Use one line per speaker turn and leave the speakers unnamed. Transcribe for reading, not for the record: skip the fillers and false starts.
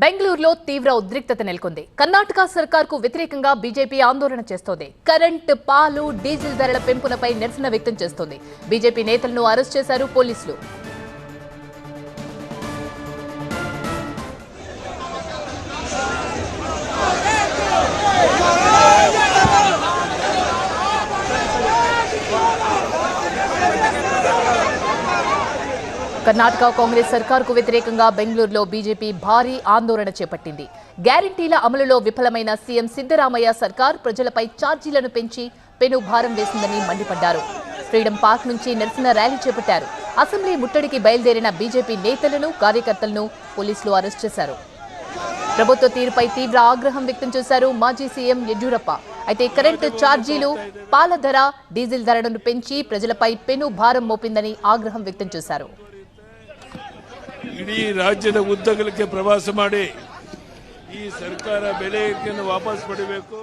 బెంగళూరులో తీవ్ర ఉద్రిక్తత నెలకొంది. కర్ణాటక సర్కార్కు వ్యతిరేకంగా బీజేపీ ఆందోళన చేస్తోంది. కరెంట్, పాలు, డీజిల్ ధరల పెంపునపై నిరసన వ్యక్తం చేస్తోంది. బీజేపీ నేతలను అరెస్ట్ చేశారు పోలీసులు. కర్ణాటక కాంగ్రెస్ సర్కార్కు వ్యతిరేకంగా బెంగళూరులో బీజేపీ భారీ ఆందోళన చేపట్టింది. గ్యారంటీల అమలులో విఫలమైన సీఎం సిద్ధరామయ్య సర్కార్ ప్రజలపై ఛార్జీలను పెంచి పెను భారం వేసిందని మండిపడ్డారు. ఫ్రీడమ్ పార్క్ నుంచి నిరసన ర్యాలీ చేపట్టారు. అసెంబ్లీ ముట్టడికి బయలుదేరిన బీజేపీ నేతలను, కార్యకర్తలను పోలీసులు అరెస్ట్ చేశారు. ప్రభుత్వ తీరుపై తీవ్ర ఆగ్రహం వ్యక్తం చేశారు మాజీ సీఎం యడ్యూరప్ప. అయితే కరెంటు ఛార్జీలు, పాల ధర, డీజిల్ ధరలను పెంచి ప్రజలపై పెను భారం మోపిందని ఆగ్రహం వ్యక్తం చేశారు.
ಇಡೀ ರಾಜ್ಯದ ಉದ್ದಗಲಕ್ಕೆ ಪ್ರವಾಸ ಮಾಡಿ ಈ ಸರ್ಕಾರ ಬೆಲೆ ಏರಿಕೆಯನ್ನು ವಾಪಸ್ ಪಡೆಯಬೇಕು.